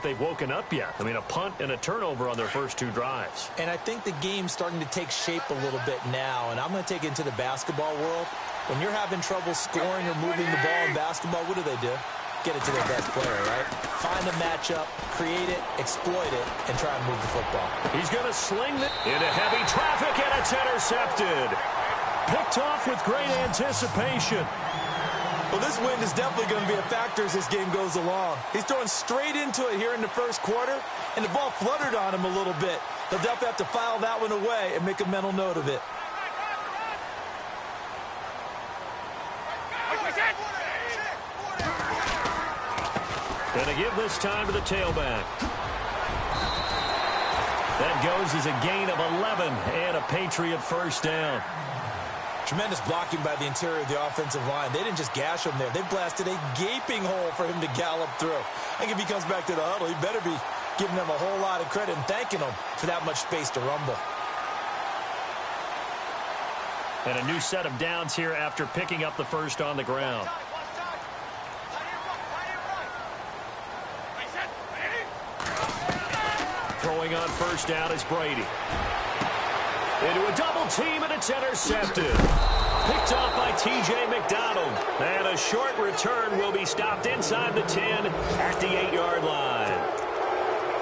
they've woken up yet. I mean, a punt and a turnover on their first 2 drives. And I think the game's starting to take shape a little bit now, and I'm going to take it into the basketball world. When you're having trouble scoring or moving the ball in basketball, what do? Get it to their best player, right? Find a matchup, create it, exploit it, and try and move the football. He's going to sling it into heavy traffic, and it's intercepted. Picked off with great anticipation. Well, this wind is definitely going to be a factor as this game goes along. He's throwing straight into it here in the first quarter, and the ball fluttered on him a little bit. They'll definitely have to file that one away and make a mental note of it. Going to give this time to the tailback. That goes as a gain of 11 and a Patriot first down. Tremendous blocking by the interior of the offensive line. They didn't just gash him there. They blasted a gaping hole for him to gallop through. I think if he comes back to the huddle, he better be giving them a whole lot of credit and thanking them for that much space to rumble. And a new set of downs here after picking up the first on the ground. Throwing on first down is Brady. Into a double team, and it's intercepted. Picked off by T.J. McDonald. And a short return will be stopped inside the 10 at the 8-yard line.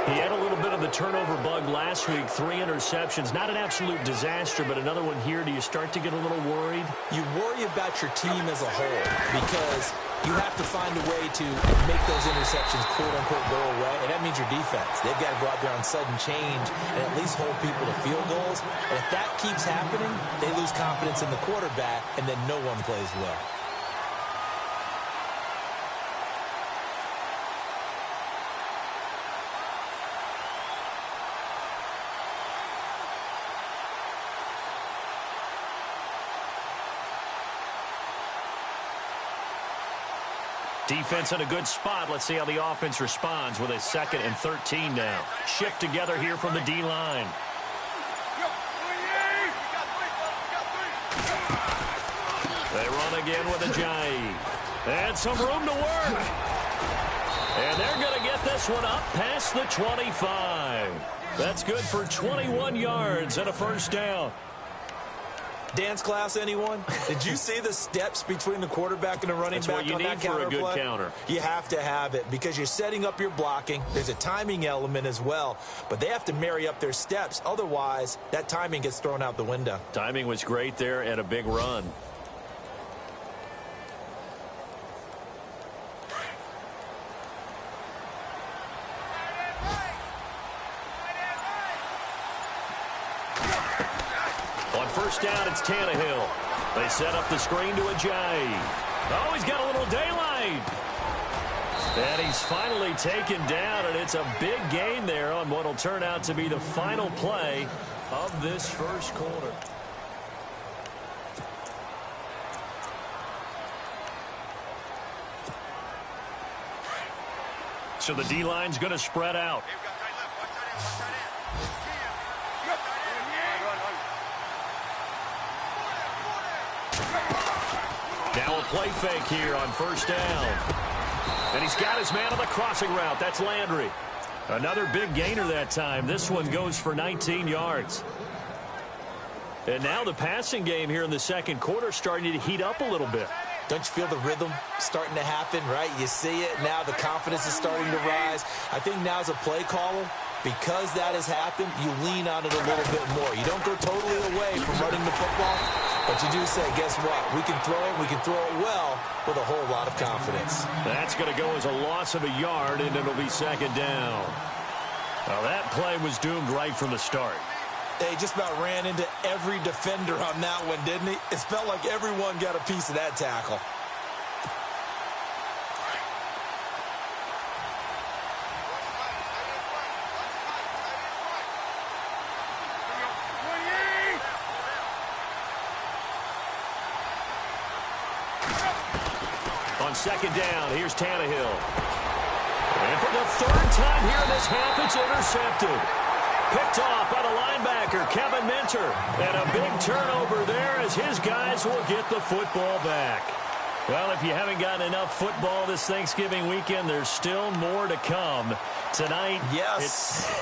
He had a little bit of the turnover bug last week. 3 interceptions. Not an absolute disaster, but another one here. Do you start to get a little worried? You worry about your team as a whole because you have to find a way to make those interceptions, quote-unquote, go away, and that means your defense. They've got to go out there on sudden change and at least hold people to field goals. And if that keeps happening, they lose confidence in the quarterback, and then no one plays well. Defense in a good spot. Let's see how the offense responds with a 2nd and 13 now. Shift together here from the D-line. They run again with Ajayi. And some room to work. And they're going to get this one up past the 25. That's good for 21 yards and a first down. Dance class, anyone? Did you see the steps between the quarterback and the running back on that counter play? That's what you need for a good counter. You have to have it because you're setting up your blocking. There's a timing element as well, but they have to marry up their steps. Otherwise, that timing gets thrown out the window. Timing was great there and a big run. First down, it's Tannehill. They set up the screen to Ajayi. Oh, he's got a little daylight. And he's finally taken down, and it's a big gain there on what will turn out to be the final play of this first quarter. So the D-line's going to spread out. Now a play fake here on first down. And he's got his man on the crossing route. That's Landry. Another big gainer that time. This one goes for 19 yards. And now the passing game here in the second quarter starting to heat up a little bit. Don't you feel the rhythm starting to happen, right? You see it. Now the confidence is starting to rise. I think now as a play caller, because that has happened, you lean on it a little bit more. You don't go totally away from running the football, but you do say, guess what? We can throw it well with a whole lot of confidence. That's going to go as a loss of a yard, and it'll be second down. Now that play was doomed right from the start. They just about ran into every defender on that one, didn't he? It felt like everyone got a piece of that tackle. On second down, here's Tannehill. And for the third time here in this half, it's intercepted. Picked off by the linebacker, Kevin Minter. And a big turnover there as his guys will get the football back. Well, if you haven't gotten enough football this Thanksgiving weekend, there's still more to come. Tonight, yes,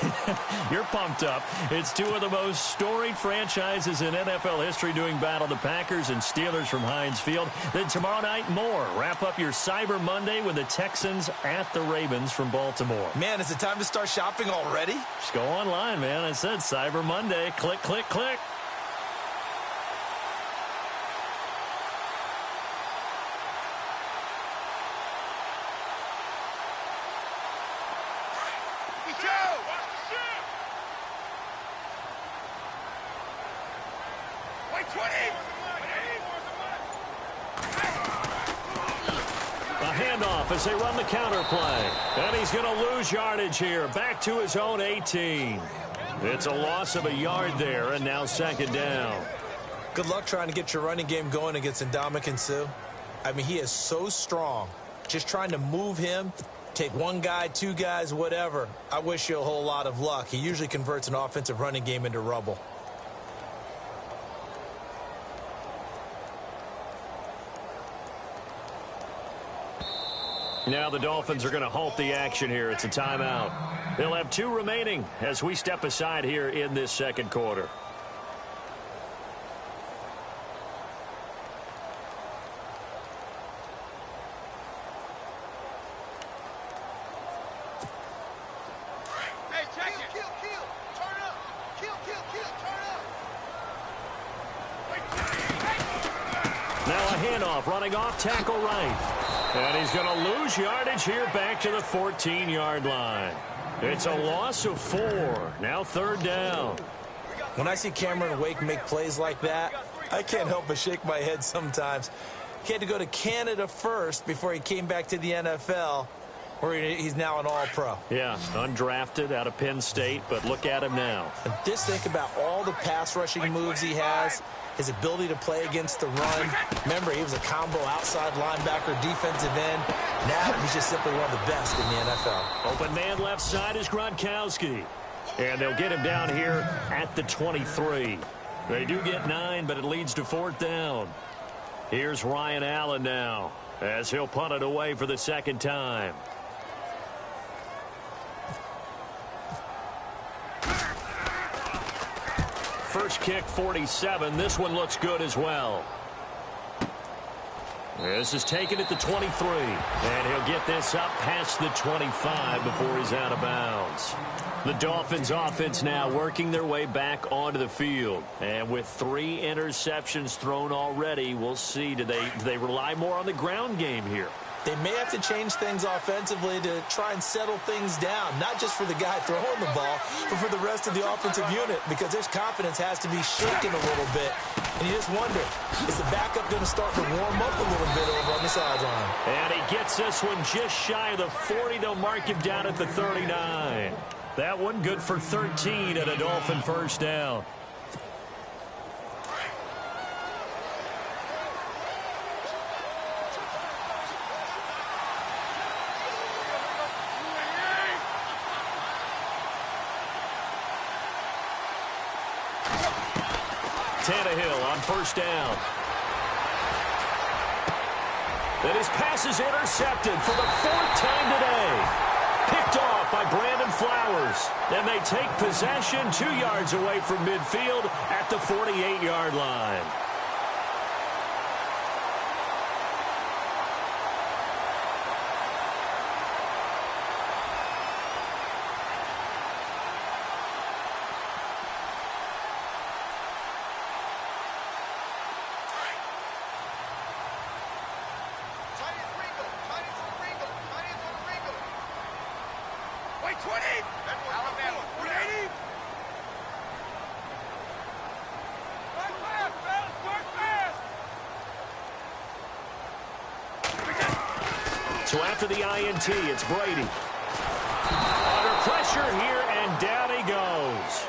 you're pumped up. It's two of the most storied franchises in NFL history doing battle, the Packers and Steelers from Heinz Field. Then tomorrow night, more. Wrap up your Cyber Monday with the Texans at the Ravens from Baltimore. Man, is it time to start shopping already? Just go online, man. I said Cyber Monday. Click, click, click. As they run the counter play. And he's going to lose yardage here. Back to his own 18. It's a loss of a yard there, and now second down. Good luck trying to get your running game going against Ndamukong Suh. I mean, he is so strong. Just trying to move him, take one guy, two guys, whatever. I wish you a whole lot of luck. He usually converts an offensive running game into rubble. Now the Dolphins are going to halt the action here. It's a timeout. They'll have two remaining as we step aside here in this second quarter. Hey, check it. Kill. Turn up. Kill. Turn up. Now a handoff running off tackle right. And he's going to lose yardage here back to the 14-yard line. It's a loss of 4. Now third down. When I see Cameron Wake make plays like that, I can't help but shake my head sometimes. He had to go to Canada first before he came back to the NFL, where he's now an all-pro. Yeah, undrafted out of Penn State, but look at him now. And just think about all the pass rushing moves he has, his ability to play against the run. Remember, he was a combo outside linebacker, defensive end. Now he's just simply one of the best in the NFL. Open man left side is Gronkowski. And they'll get him down here at the 23. They do get 9, but it leads to fourth down. Here's Ryan Allen now as he'll punt it away for the second time. First kick, 47. This one looks good as well. This is taken at the 23. And he'll get this up past the 25 before he's out of bounds. The Dolphins offense now working their way back onto the field. And with 3 interceptions thrown already, we'll see. Do they rely more on the ground game here? They may have to change things offensively to try and settle things down, not just for the guy throwing the ball, but for the rest of the offensive unit, because their confidence has to be shaken a little bit. And you just wonder, is the backup going to start to warm up a little bit over on the sideline? And he gets this one just shy of the 40. They'll mark him down at the 39. That one good for 13 at a Dolphin first down. Tannehill on first down. And his pass is intercepted for the 4th time today. Picked off by Brandon Flowers. And they take possession 2 yards away from midfield at the 48-yard line. So after the INT, it's Brady. Under pressure here, and down he goes.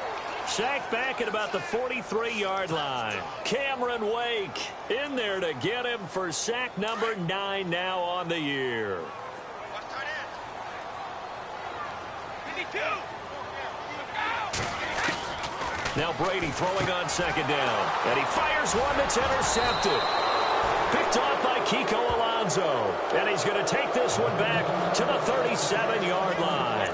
Sacked back at about the 43-yard line. Cameron Wake in there to get him for sack number 9 now on the year. Now Brady throwing on second down. And he fires one that's intercepted. Picked off by Kiko Alonso. And he's going to take this one back to the 37-yard line.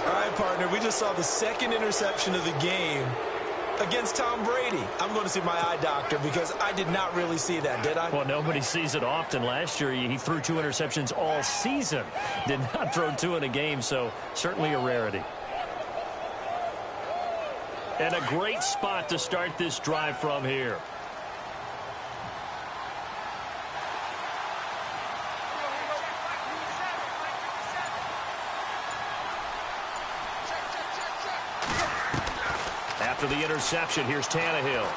All right, partner, we just saw the second interception of the game against Tom Brady. I'm going to see my eye doctor because I did not really see that, did I? Well, nobody sees it often. Last year, he threw 2 interceptions all season. Did not throw 2 in a game, so certainly a rarity. And a great spot to start this drive from here. After the interception, here's Tannehill.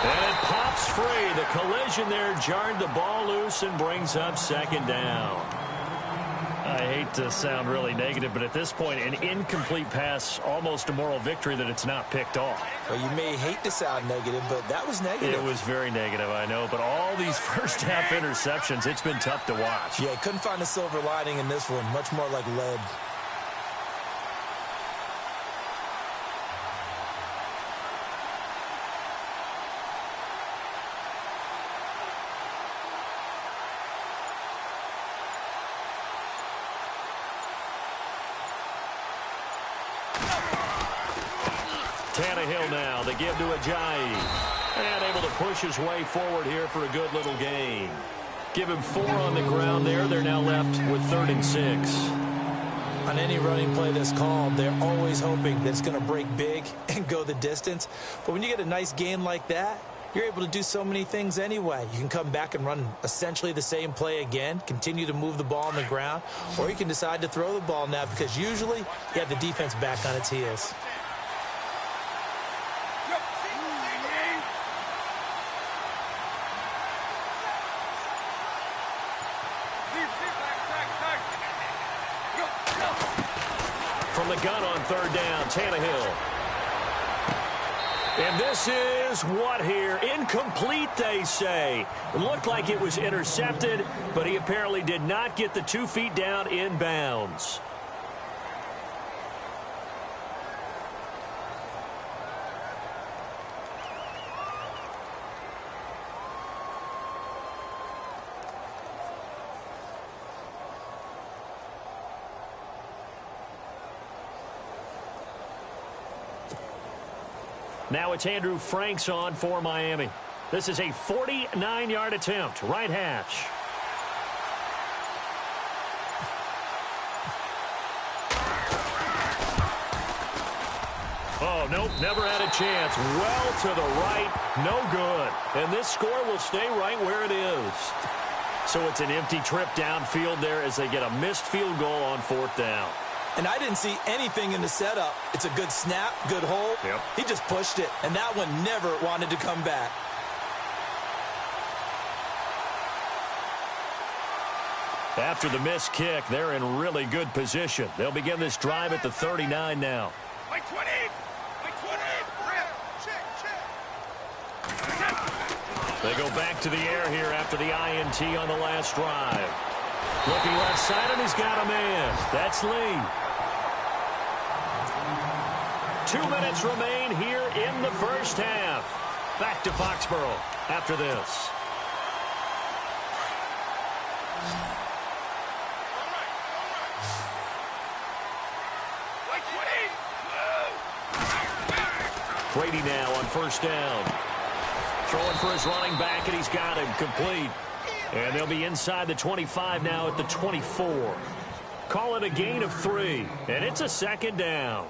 And it pops free. The collision there jarred the ball loose and brings up second down. I hate to sound really negative, but at this point, an incomplete pass, almost a moral victory that it's not picked off. Well, you may hate to sound negative, but that was negative. It was very negative, I know. But all these first-half interceptions, it's been tough to watch. Yeah, couldn't find a silver lining in this one. Much more like lead. Tannehill now, they give to Ajayi. And able to push his way forward here for a good little gain. Give him 4 on the ground there. They're now left with 3rd and 6. On any running play that's called, they're always hoping that it's going to break big and go the distance. But when you get a nice gain like that, you're able to do so many things anyway. You can come back and run essentially the same play again, continue to move the ball on the ground, or you can decide to throw the ball now because usually you have the defense back on its heels. From the gun on 3rd down, Tannehill. And this is what here? Incomplete, they say. It looked like it was intercepted, but he apparently did not get the 2 feet down in bounds. Now it's Andrew Franks on for Miami. This is a 49-yard attempt, right hash. Oh, nope, never had a chance. Well to the right, no good. And this score will stay right where it is. So it's an empty trip downfield there as they get a missed field goal on 4th down. And I didn't see anything in the setup. It's a good snap, good hold. Yep. He just pushed it, and that one never wanted to come back. After the missed kick, they're in really good position. They'll begin this drive at the 39 now. My 20! My 20! Check, check. They go back to the air here after the INT on the last drive. Looking left side, and he's got a man. That's Lee. 2 minutes remain here in the first half. Back to Foxborough after this. Brady now on 1st down. Throwing for his running back, and he's got him complete. And they'll be inside the 25 now at the 24. Call it a gain of 3, and it's a 2nd down.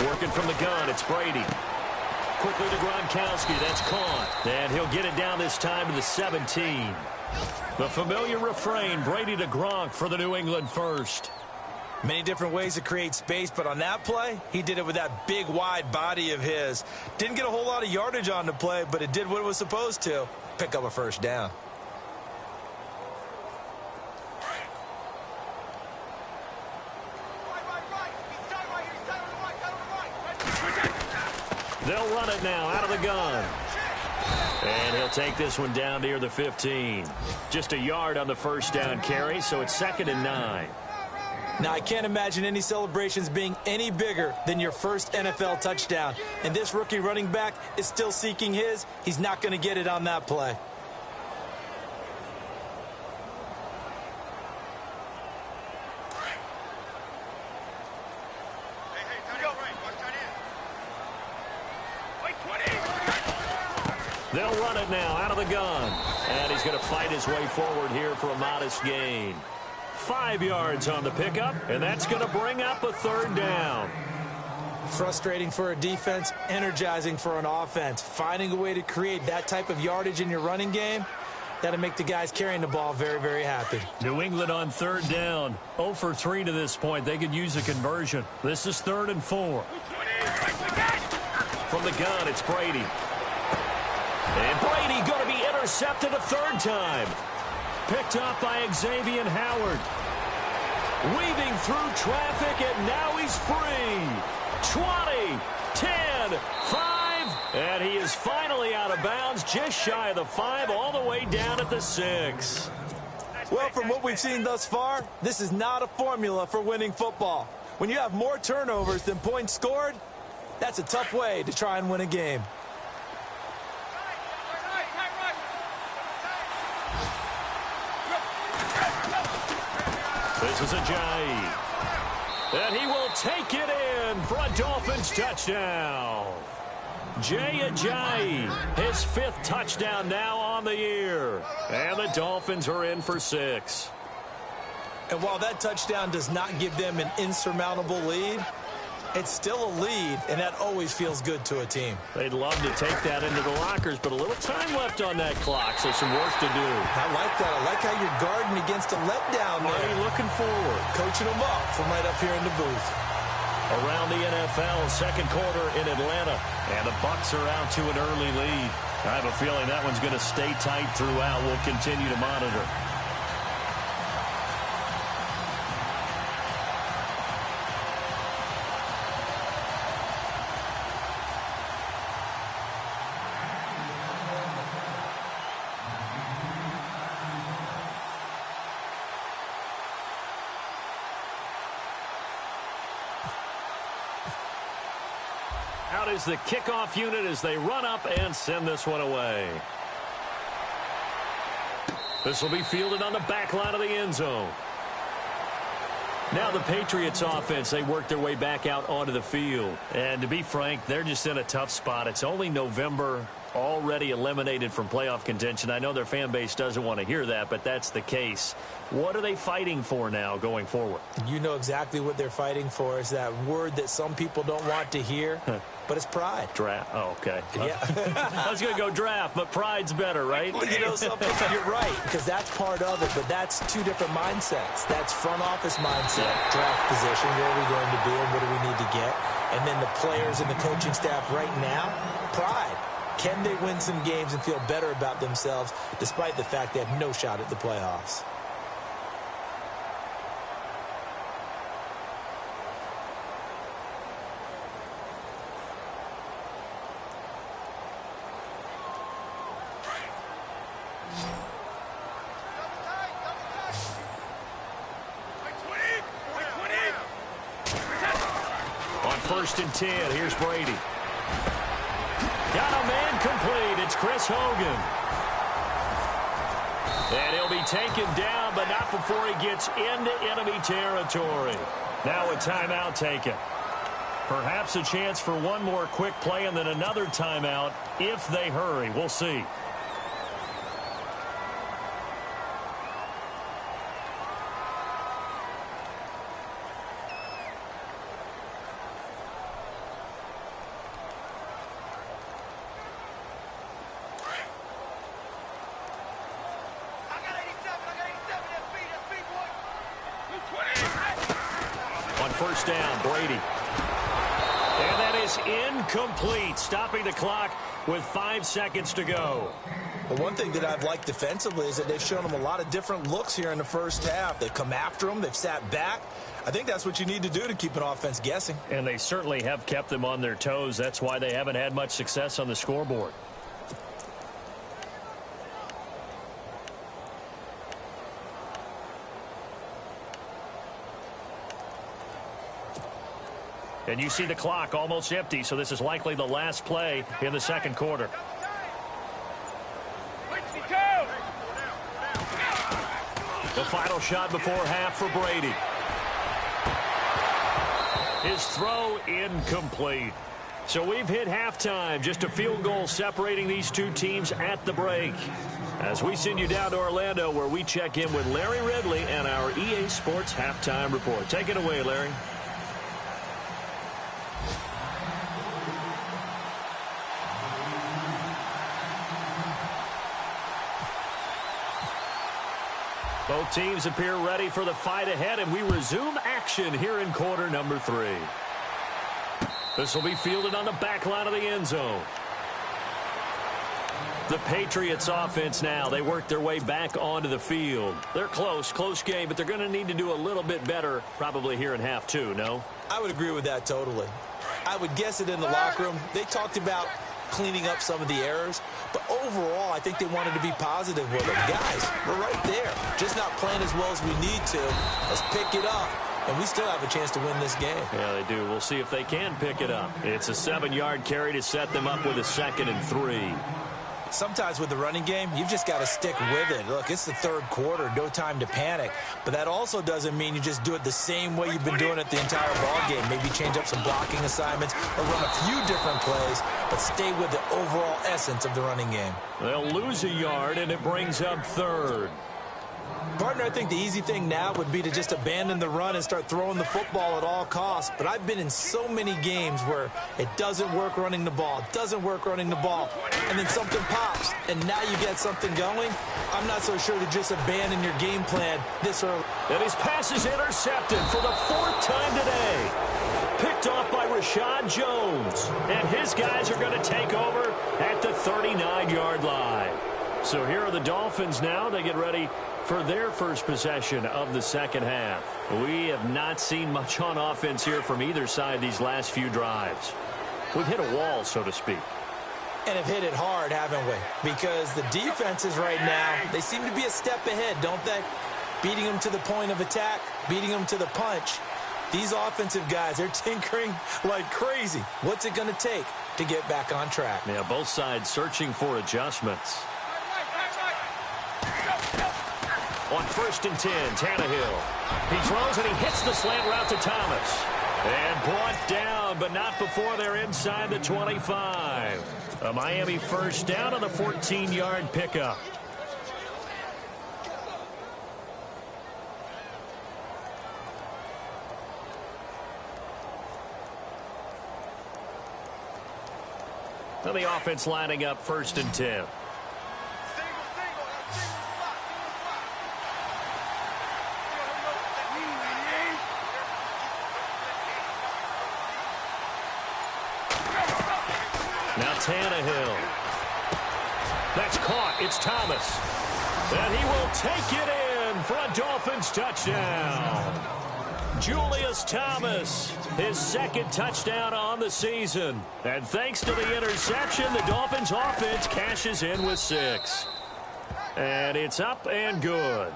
Working from the gun, it's Brady. Quickly to Gronkowski, that's caught. And he'll get it down this time to the 17. The familiar refrain, Brady to Gronk for the New England first. Many different ways to create space, but on that play, he did it with that big, wide body of his. Didn't get a whole lot of yardage on the play, but it did what it was supposed to. Pick up a 1st down. They'll run it now out of the gun. And he'll take this one down near the 15. Just a yard on the first down carry, so it's 2nd and 9. Now, I can't imagine any celebrations being any bigger than your first NFL touchdown. And this rookie running back is still seeking his. He's not going to get it on that play. They'll run it now out of the gun. And he's going to fight his way forward here for a modest gain. 5 yards on the pickup, and that's going to bring up a 3rd down. Frustrating for a defense, energizing for an offense. Finding a way to create that type of yardage in your running game, that'll make the guys carrying the ball very, very happy. New England on 3rd down. 0 for 3 to this point. They could use a conversion. This is 3rd and 4. From the gun, it's Brady. And Brady going to be intercepted a 3rd time. Picked up by Xavier Howard. Weaving through traffic, and now he's free. 20, 10, 5, and he is finally out of bounds, just shy of the 5, all the way down at the 6. Well, from what we've seen thus far, this is not a formula for winning football. When you have more turnovers than points scored, that's a tough way to try and win a game. This is Ajayi. And he will take it in for a Dolphins touchdown. Jay Ajayi, his 5th touchdown now on the year. And the Dolphins are in for 6. And while that touchdown does not give them an insurmountable lead, it's still a lead, and that always feels good to a team. They'd love to take that into the lockers, but a little time left on that clock, so some work to do. I like that. I like how you're guarding against a letdown there. Already looking forward. Coaching them up from right up here in the booth. Around the NFL, 2nd quarter in Atlanta, and the Bucs are out to an early lead. I have a feeling that one's going to stay tight throughout. We'll continue to monitor. Out is the kickoff unit as they run up and send this one away. This will be fielded on the back line of the end zone. Now the Patriots offense, they work their way back out onto the field. And to be frank, they're just in a tough spot. It's only November, already eliminated from playoff contention. I know their fan base doesn't want to hear that, but that's the case. What are they fighting for now going forward? You know exactly what they're fighting for. Is that word that some people don't want to hear, but it's pride. Draft. Oh, okay. Yeah. I was going to go draft, but pride's better, right? Well, you know something? You're right, because that's part of it, but that's 2 different mindsets. That's front office mindset, draft position, where are we going to be and what do we need to get? And then the players and the coaching staff right now, pride. Can they win some games and feel better about themselves despite the fact they have no shot at the playoffs? On 1st and 10, here's Brady. Got a man complete. It's Chris Hogan. And he'll be taken down, but not before he gets into enemy territory. Now a timeout taken. Perhaps a chance for one more quick play and then another timeout if they hurry. We'll see. On 1st down, Brady. And that is incomplete, stopping the clock with 5 seconds to go. Well, one thing that I've liked defensively is that they've shown them a lot of different looks here in the first half. They've come after them. They've sat back. I think that's what you need to do to keep an offense guessing. And they certainly have kept them on their toes. That's why they haven't had much success on the scoreboard. And you see the clock almost empty, so this is likely the last play in the second quarter. The final shot before half for Brady. His throw incomplete. So we've hit halftime. Just a field goal separating these two teams at the break. As we send you down to Orlando, where we check in with Larry Ridley and our EA Sports Halftime Report. Take it away, Larry. Both teams appear ready for the fight ahead, and we resume action here in quarter number 3. This will be fielded on the back line of the end zone. The Patriots offense now. They work their way back onto the field. They're close game, but they're going to need to do a little bit better probably here in half 2, no? I would agree with that totally. I would guess it in the locker room. They talked about cleaning up some of the errors, but overall, I think they wanted to be positive with them. Guys, we're right there. Just not playing as well as we need to. Let's pick it up. And we still have a chance to win this game. Yeah, they do. We'll see if they can pick it up. It's a 7-yard carry to set them up with a 2nd and 3. Sometimes with the running game, you've just got to stick with it. Look, it's the third quarter, no time to panic. But that also doesn't mean you just do it the same way you've been doing it the entire ball game. Maybe change up some blocking assignments or run a few different plays, but stay with the overall essence of the running game. They'll lose a yard, and it brings up 3rd. Partner, I think the easy thing now would be to just abandon the run and start throwing the football at all costs. But I've been in so many games where it doesn't work running the ball, and then something pops, and now you get something going. I'm not so sure to just abandon your game plan this early. And his pass is intercepted for the 4th time today. Picked off by Rashad Jones. And his guys are going to take over at the 39-yard line. So here are the Dolphins now. They get ready for their first possession of the second half. We have not seen much on offense here from either side these last few drives. We've hit a wall, so to speak. And have hit it hard, haven't we? Because the defenses right now, they seem to be a step ahead, don't they? Beating them to the point of attack, beating them to the punch. These offensive guys, they're tinkering like crazy. What's it going to take to get back on track? Yeah, both sides searching for adjustments. On 1st and 10, Tannehill. He throws and he hits the slant route to Thomas. And brought down, but not before they're inside the 25. A Miami first down on the 14-yard pickup. So the offense lining up 1st and 10. Now Tannehill. That's caught. It's Thomas. And he will take it in for a Dolphins touchdown. Julius Thomas, his 2nd touchdown on the season. And thanks to the interception, the Dolphins offense cashes in with 6. And it's up and good.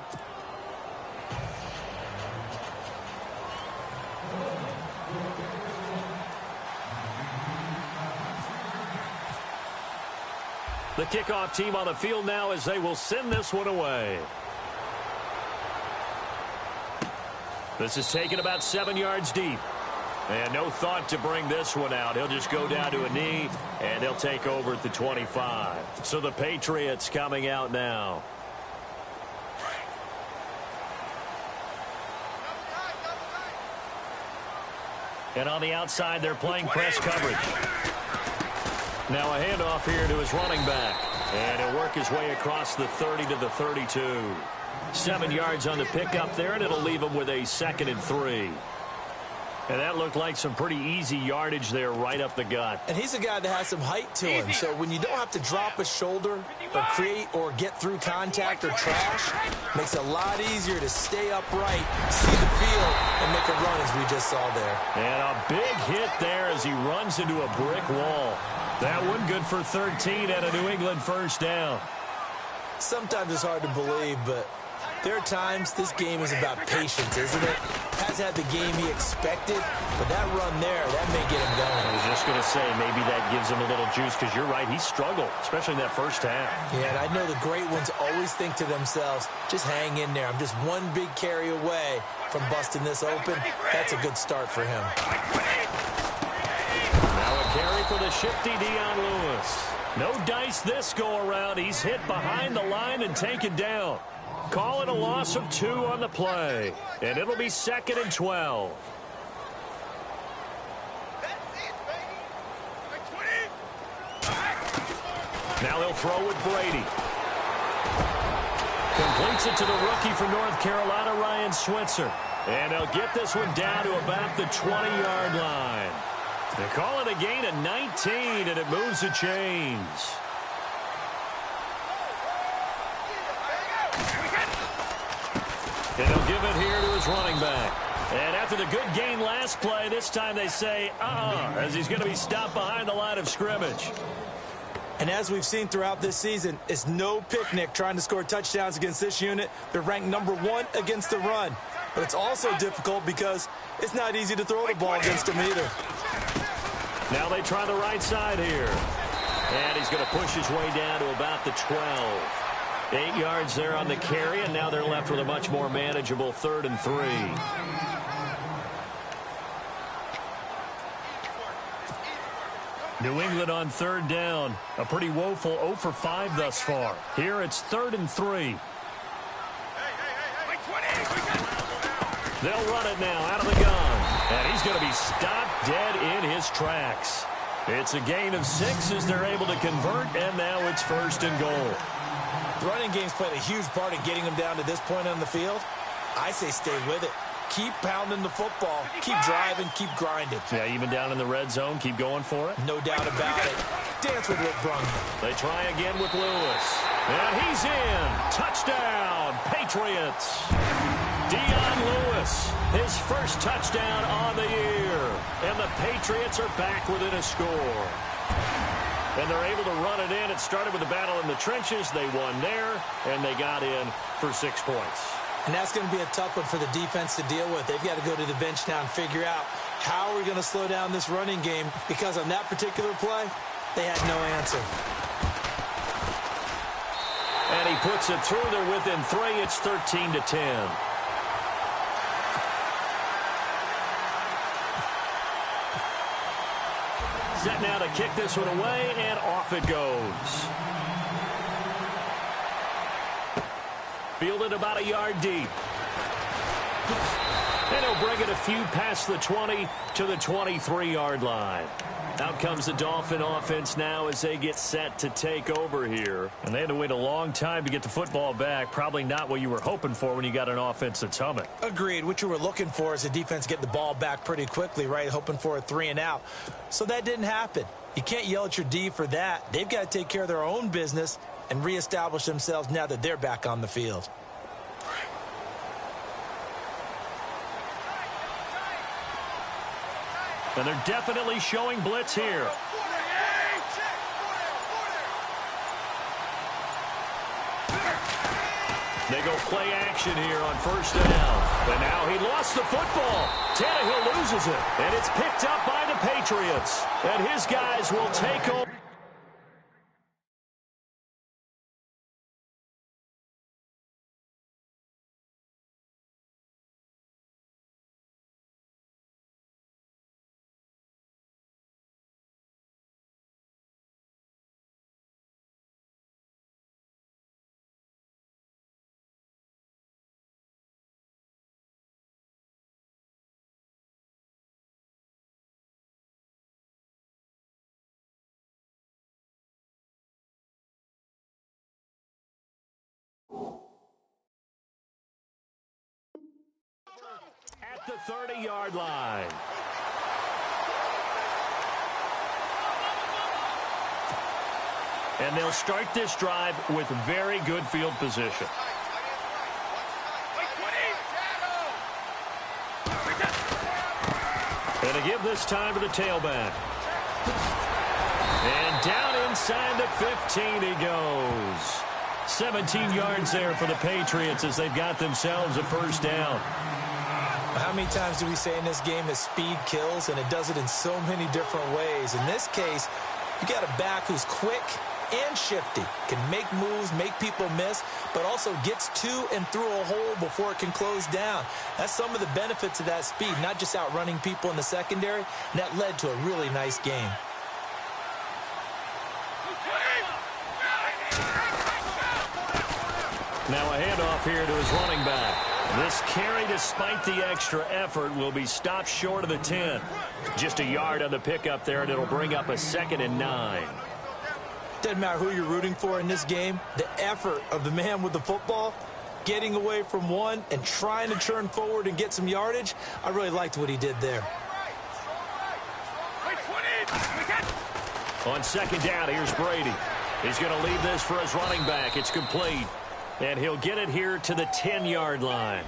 The kickoff team on the field now as they will send this one away. This is taken about 7 yards deep. And no thought to bring this one out. He'll just go down to a knee, and they'll take over at the 25. So the Patriots coming out now. And on the outside, they're playing press coverage. Now a handoff here to his running back. And he'll work his way across the 30 to the 32. 7 yards on the pickup there, and it'll leave him with a 2nd and 3. And that looked like some pretty easy yardage there right up the gut. And he's a guy that has some height to him. So when you don't have to drop a shoulder or create or get through contact or trash, makes it a lot easier to stay upright, see the field, and make a run as we just saw there. And a big hit there as he runs into a brick wall. That one good for 13 and a New England first down. Sometimes it's hard to believe, but there are times this game is about patience, isn't it? has had the game he expected, but that run there, that may get him going. I was just going to say, maybe that gives him a little juice, because you're right, he struggled, especially in that first half. Yeah, and I know the great ones always think to themselves, just hang in there. I'm just one big carry away from busting this open. That's a good start for him. Now a carry for the shifty Dion Lewis. No dice this go-around. He's hit behind the line and taken down. Call it a loss of 2 on the play. And it'll be 2nd and 12. Now they'll throw with Brady. Completes it to the rookie from North Carolina, Ryan Switzer. And they'll get this one down to about the 20-yard line. They call it a gain of 19, and it moves the chains. And he'll give it here to his running back. And after the good gain last play, this time they say, as he's going to be stopped behind the line of scrimmage. And as we've seen throughout this season, it's no picnic trying to score touchdowns against this unit. They're ranked #1 against the run. But it's also difficult because it's not easy to throw the ball against them either. Now they try the right side here. And he's going to push his way down to about the 12. 8 yards there on the carry, and now they're left with a much more manageable 3rd and 3. New England on 3rd down. A pretty woeful 0 for 5 thus far. Here it's 3rd and 3. They'll run it now out of the gun. And he's going to be stopped dead in his tracks. It's a gain of 6 as they're able to convert, and now it's 1st and goal. The running game's played a huge part in getting him down to this point on the field. I say stay with it. Keep pounding the football. Keep driving. Keep grinding. Yeah, even down in the red zone, keep going for it. No doubt about it. Dance with what brung you. They try again with Lewis. And he's in. Touchdown, Patriots. Dion Lewis, his first touchdown on the year. And the Patriots are back within a score. And they're able to run it in. It started with a battle in the trenches. They won there, and they got in for 6 points. And that's going to be a tough one for the defense to deal with. They've got to go to the bench now and figure out how are we going to slow down this running game, because on that particular play, they had no answer. And he puts it through. They're within 3. It's 13-10. Set now to kick this one away, and off it goes. Fielded about a yard deep. And he'll bring it a few past the 20 to the 23-yard line. Out comes the Dolphin offense now as they get set to take over here. And they had to wait a long time to get the football back. Probably not what you were hoping for when you got an offense that's humming. Agreed. What you were looking for is the defense get the ball back pretty quickly, right? Hoping for a 3 and out. So that didn't happen. You can't yell at your D for that. They've got to take care of their own business and reestablish themselves now that they're back on the field. And they're definitely showing blitz here. They go play action here on 1st down. And now he lost the football. Tannehill loses it. And it's picked up by the Patriots. And his guys will take over. At the 30-yard line. And they'll start this drive with very good field position. And to give this time to the tailback. And down inside the 15 he goes. 17 yards there for the Patriots as they've got themselves a 1st down. How many times do we say in this game that speed kills, and it does it in so many different ways? In this case, you got a back who's quick and shifty, can make moves, make people miss, but also gets to and through a hole before it can close down. That's some of the benefits of that speed, not just outrunning people in the secondary, and that led to a really nice game. Now a handoff here to his running back. This carry, despite the extra effort, will be stopped short of the 10. Just a yard on the pickup there, and it'll bring up a 2nd and 9. Doesn't matter who you're rooting for in this game, the effort of the man with the football, getting away from one and trying to turn forward and get some yardage, I really liked what he did there. On 2nd down, here's Brady. He's going to leave this for his running back. It's complete. And he'll get it here to the 10-yard line.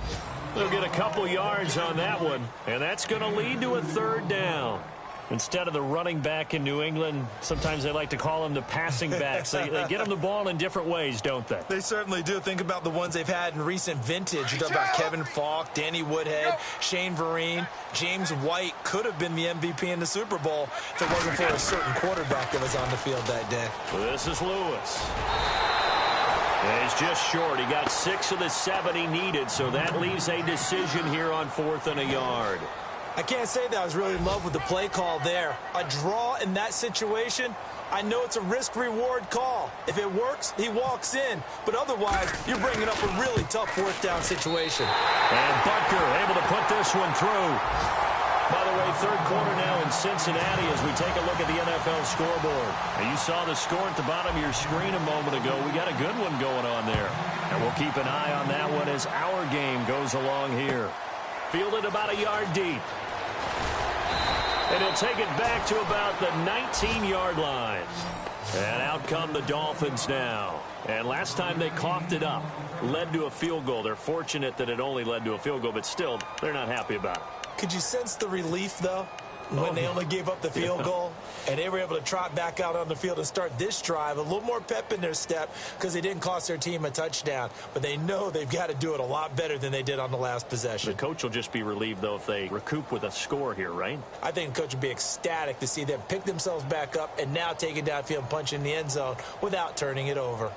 They'll get a couple yards on that one, and that's going to lead to a 3rd down. Instead of the running back in New England, sometimes they like to call them the passing backs. They get them the ball in different ways, don't they? They certainly do. Think about the ones they've had in recent vintage. You talk about Kevin Falk, Danny Woodhead, Shane Vereen, James White could have been the MVP in the Super Bowl if it wasn't for a certain quarterback that was on the field that day. This is Lewis. And he's just short. He got 6 of the 7 he needed, so that leaves a decision here on 4th and a yard. I can't say that I was really in love with the play call there. A draw in that situation, I know it's a risk-reward call. If it works, he walks in. But otherwise, you're bringing up a really tough 4th down situation. And Butker able to put this one through. By the way, 3rd quarter now in Cincinnati as we take a look at the NFL scoreboard. And you saw the score at the bottom of your screen a moment ago. We got a good one going on there. And we'll keep an eye on that one as our game goes along here. Fielded about a yard deep. And he'll take it back to about the 19-yard line. And out come the Dolphins now. And last time they coughed it up, led to a field goal. They're fortunate that it only led to a field goal, but still, they're not happy about it. Could you sense the relief, though, when they only gave up the field goal? And they were able to trot back out on the field and start this drive. A little more pep in their step because they didn't cost their team a touchdown. But they know they've got to do it a lot better than they did on the last possession. The coach will just be relieved, though, if they recoup with a score here, right? I think the coach would be ecstatic to see them pick themselves back up and now take it downfield and punch in the end zone without turning it over.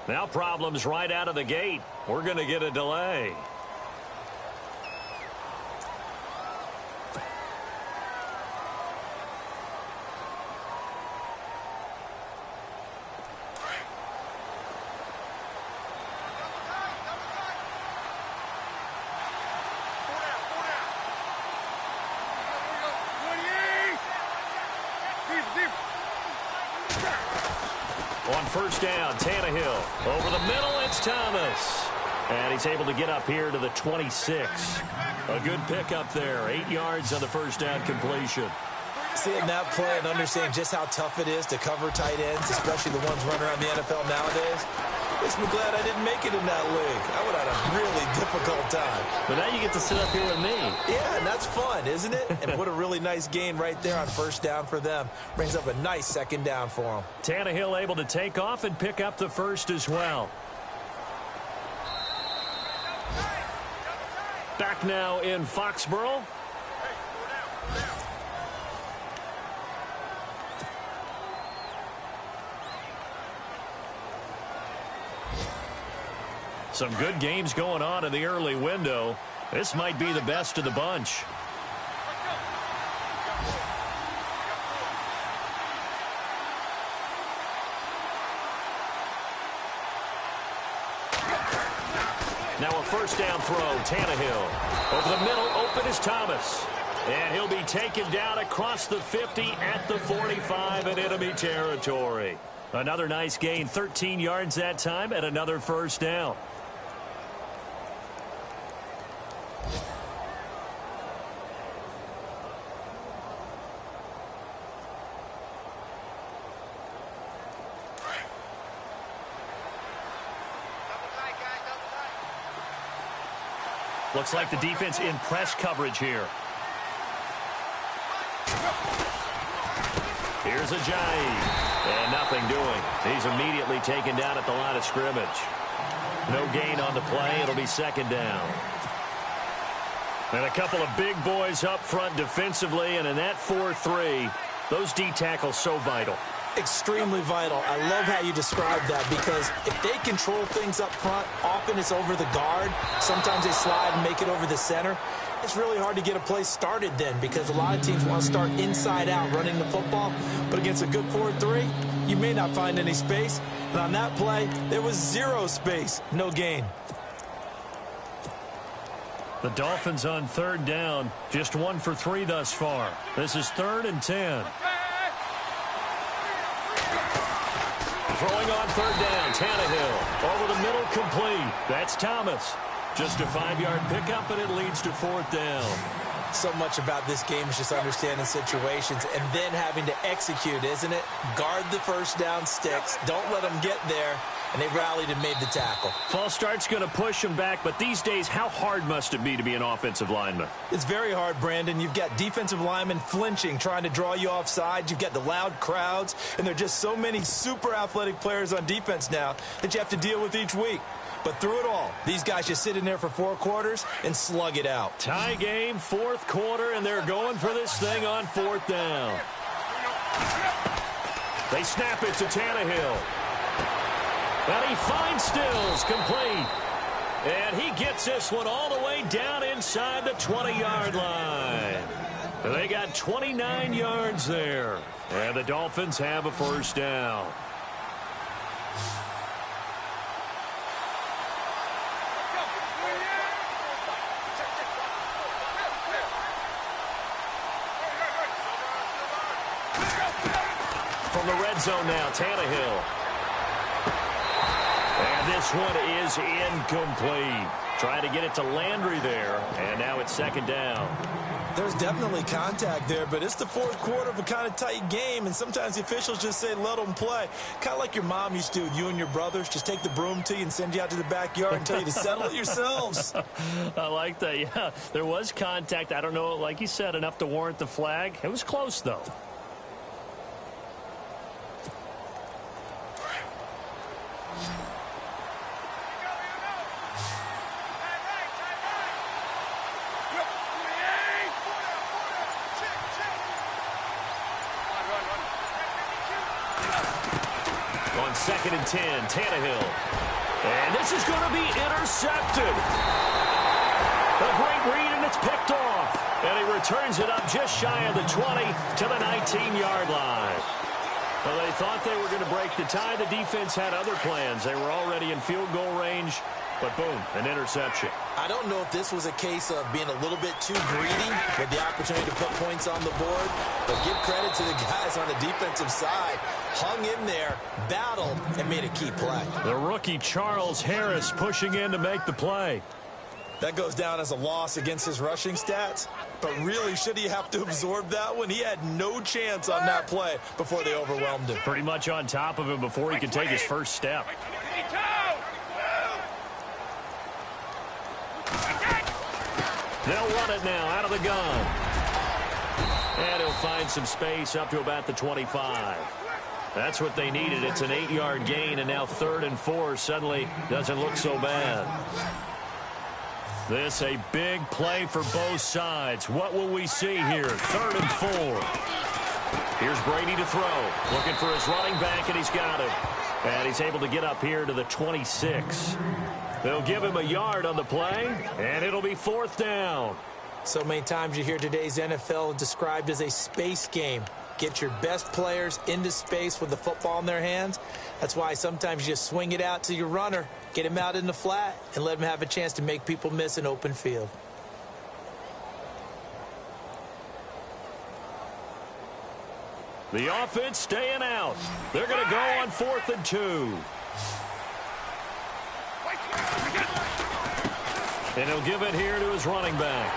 Now problems right out of the gate. We're going to get a delay. On 1st down, Tannehill. Over the middle, it's Thomas. And he's able to get up here to the 26. A good pickup there. 8 yards on the 1st down completion. Seeing that play and understanding just how tough it is to cover tight ends, especially the ones running around the NFL nowadays, makes me glad I didn't make it in that league. I would have had a really difficult time. But now you get to sit up here with me. Yeah, and that's fun, isn't it? And what a really nice gain right there on 1st down for them. Brings up a nice 2nd down for them. Tannehill able to take off and pick up the 1st as well. Back now in Foxborough. Some good games going on in the early window. This might be the best of the bunch. Now a 1st down throw, Tannehill. Over the middle, open is Thomas. And he'll be taken down across the 50 at the 45 in enemy territory. Another nice gain, 13 yards that time, and another 1st down. Looks like the defense in press coverage here. Here's Ajayi. And nothing doing. He's immediately taken down at the line of scrimmage. No gain on the play. It'll be second down. And a couple of big boys up front defensively, and in that 4-3, those D tackles so vital. Extremely vital. I love how you describe that, because if they control things up front, often it's over the guard. Sometimes they slide and make it over the center. It's really hard to get a play started then, because a lot of teams want to start inside out running the football. But against a good 4-3, you may not find any space. And on that play, there was zero space. No gain. The Dolphins on third down, just 1 for 3 thus far. This is 3rd and 10. Throwing on third down, Tannehill. Over the middle, complete. That's Thomas. Just a 5-yard pickup, and it leads to 4th down. So much about this game is just understanding situations and then having to execute, isn't it? Guard the first down sticks. Don't let them get there. And they rallied and made the tackle. False start's going to push them back, but these days, how hard must it be to be an offensive lineman? It's very hard, Brandon. You've got defensive linemen flinching, trying to draw you offside. You've got the loud crowds, and there are just so many super athletic players on defense now that you have to deal with each week. But through it all, these guys just sit in there for 4 quarters and slug it out. Tie game, 4th quarter, and they're going for this thing on 4th down. They snap it to Tannehill. And he finds Stills, complete. And he gets this one all the way down inside the 20-yard line. They got 29 yards there. And the Dolphins have a first down. From the red zone now, Tannehill. And this one is incomplete. Trying to get it to Landry there, and now it's 2nd down. There's definitely contact there, but it's the 4th quarter of a kind of tight game, and sometimes the officials just say, let them play. Kind of like your mom used to do, you and your brothers. Just take the broom to you and send you out to the backyard and tell you to settle it yourselves. I like that, yeah. There was contact. I don't know, like you said, enough to warrant the flag. It was close, though. On 2nd and 10, Tannehill. And this is going to be intercepted. A great read, and it's picked off. And he returns it up just shy of the 20 to the 19-yard line. Well, they thought they were going to break the tie. The defense had other plans. They were already in field goal range, but boom, an interception. I don't know if this was a case of being a little bit too greedy with the opportunity to put points on the board, but give credit to the guys on the defensive side. Hung in there, battled, and made a key play. The rookie Charles Harris pushing in to make the play. That goes down as a loss against his rushing stats, but really, should he have to absorb that one? He had no chance on that play before they overwhelmed him. Pretty much on top of him before he could take his first step. They'll run it now out of the gun. And he'll find some space up to about the 25. That's what they needed. It's an 8-yard gain, and now 3rd and 4 suddenly doesn't look so bad. This a big play for both sides. What will we see here? 3rd and 4. Here's Brady to throw. Looking for his running back, and he's got him. And he's able to get up here to the 26. They'll give him a yard on the play, and it'll be 4th down. So many times you hear today's NFL described as a space game. Get your best players into space with the football in their hands. That's why sometimes you just swing it out to your runner, get him out in the flat, and let him have a chance to make people miss an open field. The offense staying out. They're going to go on 4th and 2. And he'll give it here to his running back.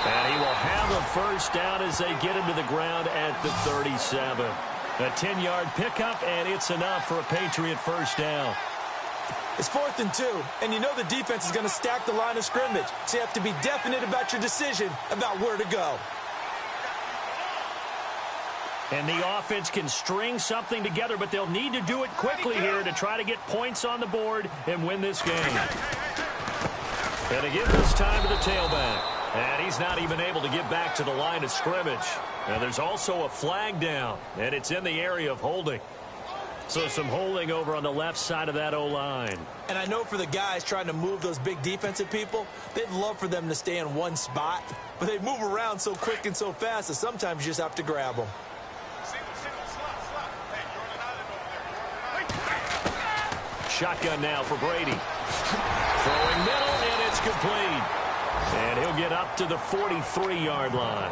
And he will have a first down as they get him to the ground at the 37. A 10-yard pickup, and it's enough for a Patriot first down. It's 4th and 2, and you know the defense is going to stack the line of scrimmage, so you have to be definite about your decision about where to go. And the offense can string something together, but they'll need to do it quickly here to try to get points on the board and win this game. And to give this time to the tailback. And he's not even able to get back to the line of scrimmage. And there's also a flag down, and it's in the area of holding. So some holding over on the left side of that O-line. And I know for the guys trying to move those big defensive people, they'd love for them to stay in one spot. But they move around so quick and so fast that sometimes you just have to grab them. Shotgun now for Brady. Throwing middle, and it's complete. And he'll get up to the 43-yard line.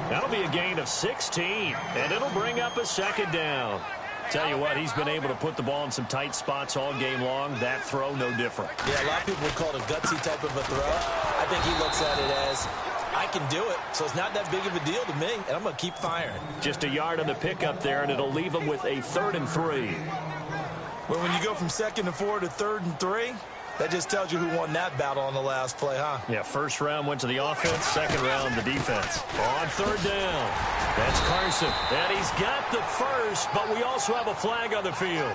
That'll be a gain of 16, and it'll bring up a second down. Tell you what, he's been able to put the ball in some tight spots all game long. That throw, no different. Yeah, a lot of people would call it a gutsy type of a throw. I think he looks at it as, I can do it, so it's not that big of a deal to me, and I'm going to keep firing. Just a yard on the pickup there, and it'll leave him with a 3rd and 3. Well, when you go from 2nd and 4 to 3rd and 3, that just tells you who won that battle on the last play, huh? Yeah, first round went to the offense, second round the defense. On 3rd down, that's Carson. And he's got the first, but we also have a flag on the field.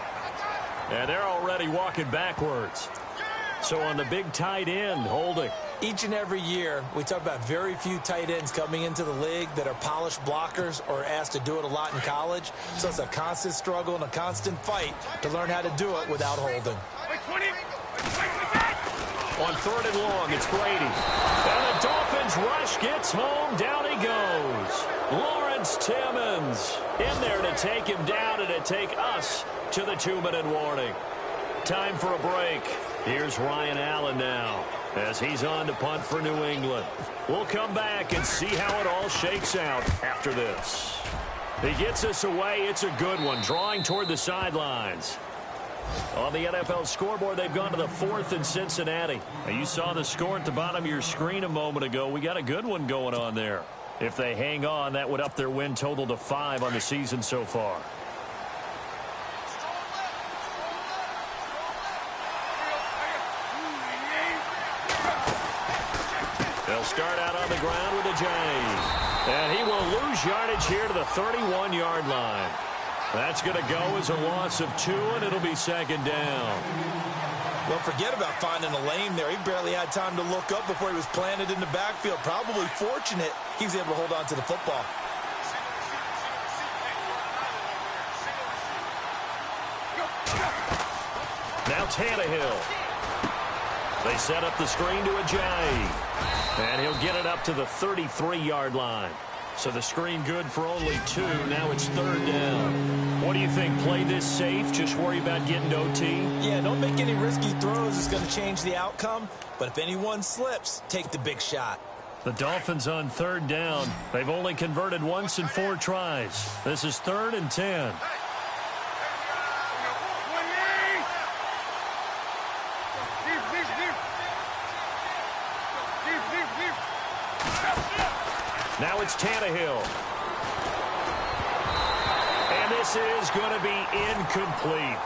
And they're already walking backwards. So on the big tight end, holding. Each and every year, we talk about very few tight ends coming into the league that are polished blockers or asked to do it a lot in college. So it's a constant struggle and a constant fight to learn how to do it without holding. On 3rd and long, it's Brady. And the Dolphins rush gets home. Down he goes. Lawrence Timmons in there to take him down and to take us to the 2-minute warning. Time for a break. Here's Ryan Allen now as he's on to punt for New England. We'll come back and see how it all shakes out after this. He gets us away. It's a good one, drawing toward the sidelines. On the NFL scoreboard, they've gone to the 4th in Cincinnati. Now, you saw the score at the bottom of your screen a moment ago. We got a good one going on there. If they hang on, that would up their win total to 5 on the season so far. They'll start out on the ground with a J. And he will lose yardage here to the 31-yard line. That's going to go as a loss of 2, and it'll be 2nd down. Well, forget about finding a lane there. He barely had time to look up before he was planted in the backfield. Probably fortunate he was able to hold on to the football. Now Tannehill. They set up the screen to a J. And he'll get it up to the 33-yard line. So the screen good for only 2. Now it's 3rd down. What do you think? Play this safe? Just worry about getting to OT? Yeah, don't make any risky throws. It's going to change the outcome. But if anyone slips, take the big shot. The Dolphins on 3rd down. They've only converted once in 4 tries. This is 3rd and 10. Now it's Tannehill. And this is going to be incomplete.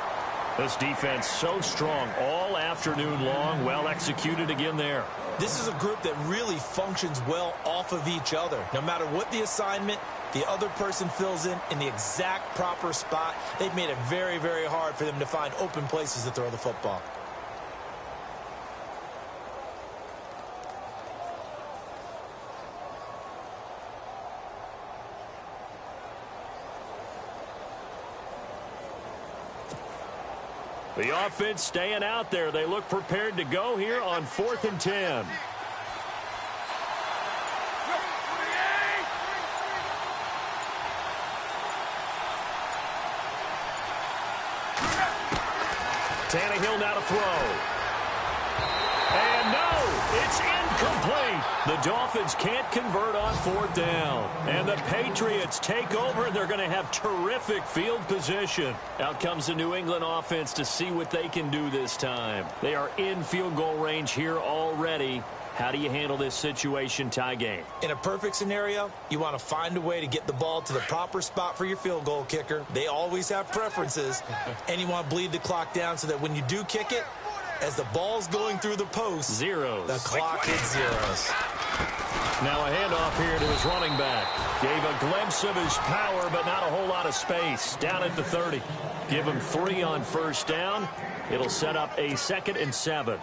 This defense so strong all afternoon long. Well executed again there. This is a group that really functions well off of each other. No matter what the assignment, the other person fills in the exact proper spot. They've made it very, very hard for them to find open places to throw the football. The offense staying out there. They look prepared to go here on 4th and 10. Tannehill now to throw. And no, it's incomplete. The Dolphins can't convert on 4th down. And the Patriots take over, and they're going to have terrific field position. Out comes the New England offense to see what they can do this time. They are in field goal range here already. How do you handle this situation? Tie game. In a perfect scenario, you want to find a way to get the ball to the proper spot for your field goal kicker. They always have preferences. And you want to bleed the clock down so that when you do kick it, as the ball's going through the post, zeros. The clock hits zeros. Now a handoff here to his running back. Gave a glimpse of his power, but not a whole lot of space. Down at the 30. Give him 3 on first down. It'll set up a 2nd and 7.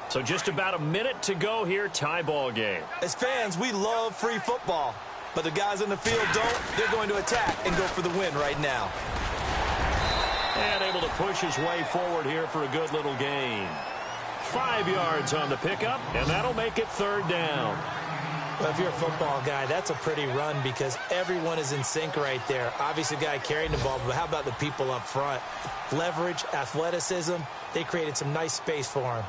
So just about a minute to go here. Tie ball game. As fans, we love free football. But the guys in the field don't. They're going to attack and go for the win right now. And able to push his way forward here for a good little gain. 5 yards on the pickup, and that'll make it 3rd down. Well, if you're a football guy, that's a pretty run because everyone is in sync right there. Obviously, the guy carrying the ball, but how about the people up front? Leverage, athleticism, they created some nice space for him.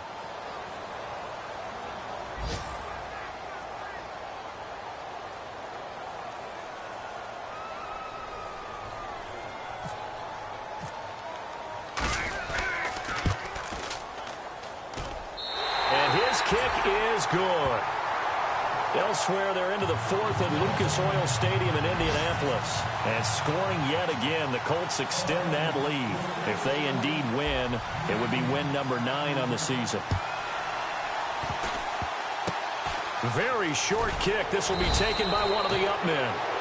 Kick is good. Elsewhere, they're into the 4th at Lucas Oil Stadium in Indianapolis. And scoring yet again, the Colts extend that lead. If they indeed win, it would be win number 9 on the season. Very short kick. This will be taken by one of the up men.